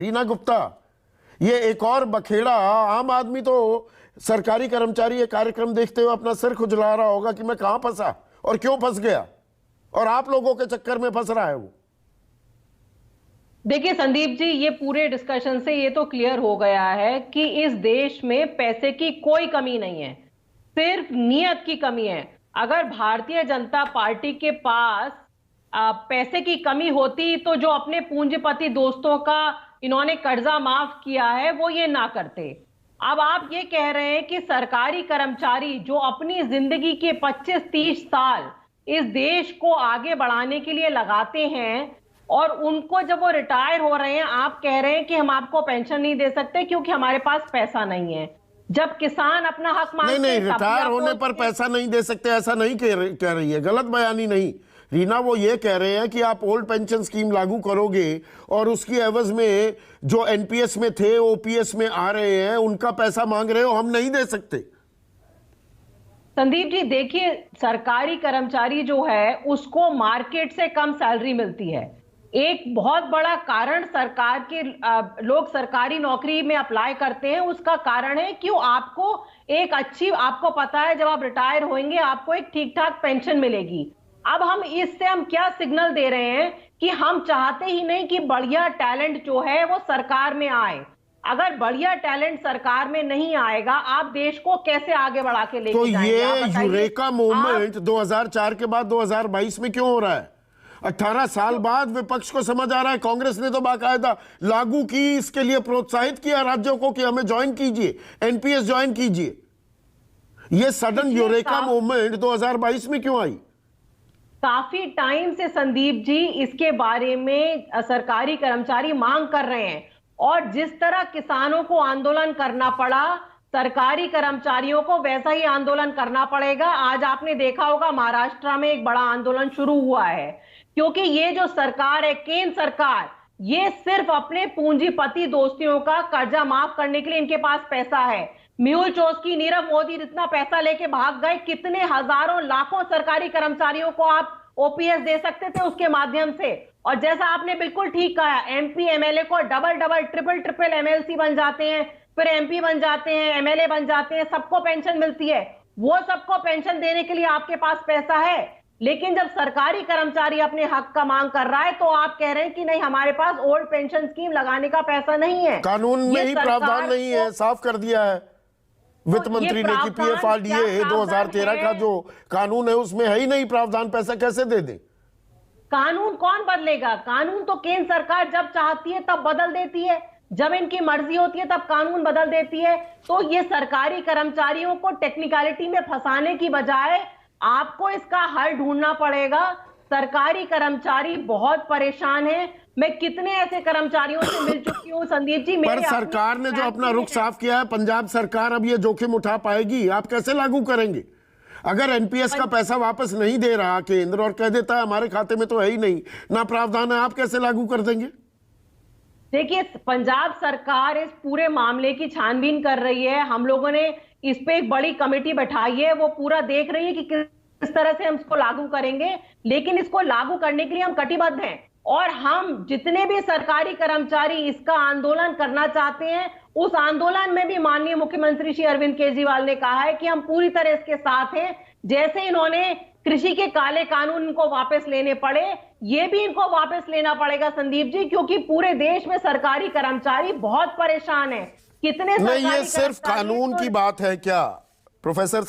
रीना गुप्ता, ये एक और बखेड़ा। आम आदमी तो सरकारी कर्मचारी ये कार्यक्रम देखते हुए अपना सिर खुजला रहा होगा कि मैं कहां फंसा और क्यों फंस गया, और आप लोगों के चक्कर में फंस रहा है वो। देखिए संदीप जी, ये पूरे डिस्कशन से ये तो क्लियर हो गया है कि इस देश में पैसे की कोई कमी नहीं है, सिर्फ नीयत की कमी है। अगर भारतीय जनता पार्टी के पास पैसे की कमी होती तो जो अपने पूंजीपति दोस्तों का इन्होंने कर्जा माफ किया है वो ये ना करते। अब आप ये कह रहे हैं कि सरकारी कर्मचारी जो अपनी जिंदगी के 25-30 साल इस देश को आगे बढ़ाने के लिए लगाते हैं और उनको जब वो रिटायर हो रहे हैं, आप कह रहे हैं कि हम आपको पेंशन नहीं दे सकते क्योंकि हमारे पास पैसा नहीं है। जब किसान अपना हक मांगते हैं, नहीं, रिटायर होने पर पैसा नहीं दे सकते ऐसा नहीं कह रही है, गलत बयानी नहीं रीना। वो ये कह रहे हैं कि आप ओल्ड पेंशन स्कीम लागू करोगे और उसकी एवज में जो एनपीएस में थे ओपीएस में आ रहे हैं उनका पैसा मांग रहे हो, हम नहीं दे सकते। संदीप जी देखिए, सरकारी कर्मचारी जो है उसको मार्केट से कम सैलरी मिलती है। एक बहुत बड़ा कारण सरकार के लोग सरकारी नौकरी में अप्लाई करते हैं, उसका कारण है कि आपको एक अच्छी, आपको पता है जब आप रिटायर होंगे आपको एक ठीक ठाक पेंशन मिलेगी। अब हम क्या सिग्नल दे रहे हैं कि हम चाहते ही नहीं कि बढ़िया टैलेंट जो है वो सरकार में आए। अगर बढ़िया टैलेंट सरकार में नहीं आएगा, आप देश को कैसे आगे बढ़ा के लेके जाएंगे? तो ये यूरेका मूवमेंट 2004 के बाद 2022 में क्यों हो रहा है? 18 साल बाद विपक्ष को समझ आ रहा है। कांग्रेस ने तो बाकायदा लागू की, इसके लिए प्रोत्साहित किया राज्यों को कि हमें ज्वाइन कीजिए, एनपीएस ज्वाइन कीजिए। ये सडन यूरेका मूवमेंट 2022 में क्यों आई? काफी टाइम से संदीप जी इसके बारे में सरकारी कर्मचारी मांग कर रहे हैं, और जिस तरह किसानों को आंदोलन करना पड़ा, सरकारी कर्मचारियों को वैसा ही आंदोलन करना पड़ेगा। आज आपने देखा होगा महाराष्ट्र में एक बड़ा आंदोलन शुरू हुआ है, क्योंकि ये जो सरकार है, केंद्र सरकार, ये सिर्फ अपने पूंजीपति दोस्तियों का कर्जा माफ करने के लिए इनके पास पैसा है। मेहुल चोस्की, नीरव मोदी जितना पैसा लेके भाग गए, कितने हजारों लाखों सरकारी कर्मचारियों को आप ओपीएस दे सकते थे उसके माध्यम से। और जैसा आपने बिल्कुल ठीक कहा, एमपी एमएलए को डबल ट्रिपल एमएलसी बन जाते हैं, फिर एमपी बन जाते हैं, एमएलए बन जाते हैं, सबको पेंशन मिलती है। वो सबको पेंशन देने के लिए आपके पास पैसा है, लेकिन जब सरकारी कर्मचारी अपने हक का मांग कर रहा है तो आप कह रहे हैं कि नहीं, हमारे पास ओल्ड पेंशन स्कीम लगाने का पैसा नहीं है। कानून में ही प्रावधान नहीं है, साफ कर दिया है वित्त मंत्री ने कि पीएफआरडीए 2013 का जो कानून है उसमें है ही नहीं प्रावधान, पैसा कैसे दे दे? कानून कौन बदलेगा? कानून तो केंद्र सरकार जब चाहती है तब बदल देती है, जब इनकी मर्जी होती है तब कानून बदल देती है। तो ये सरकारी कर्मचारियों को टेक्निकलिटी में फंसाने की बजाय आपको इसका हल ढूंढना पड़ेगा। सरकारी कर्मचारी बहुत परेशान है। मैं कितने ऐसे कर्मचारियों से मिल चुकी हूँ संदीप जी। पर सरकार ने जो अपना रुख साफ किया है, पंजाब सरकार अब ये जोखिम उठा पाएगी? आप कैसे लागू करेंगे? अगर एनपीएस का पैसा वापस नहीं दे रहा केंद्र और कह देता है हमारे खाते में तो है ही नहीं, ना प्रावधान है, आप कैसे लागू कर देंगे? देखिए, पंजाब सरकार इस पूरे मामले की छानबीन कर रही है। हम लोगों ने इस पे एक बड़ी कमेटी बैठाई है, वो पूरा देख रही है कि किस तरह से हम इसको लागू करेंगे। लेकिन इसको लागू करने के लिए हम कटिबद्ध हैं, और हम जितने भी सरकारी कर्मचारी इसका आंदोलन करना चाहते हैं, उस आंदोलन में भी माननीय मुख्यमंत्री श्री अरविंद केजरीवाल ने कहा है कि हम पूरी तरह इसके साथ हैं। जैसे इन्होंने कृषि के काले कानून इनको वापस लेने पड़े, ये भी इनको वापस लेना पड़ेगा संदीप जी, क्योंकि पूरे देश में सरकारी कर्मचारी बहुत परेशान है। कितने नहीं, ये सिर्फ कानून की बात है क्या प्रोफेसर?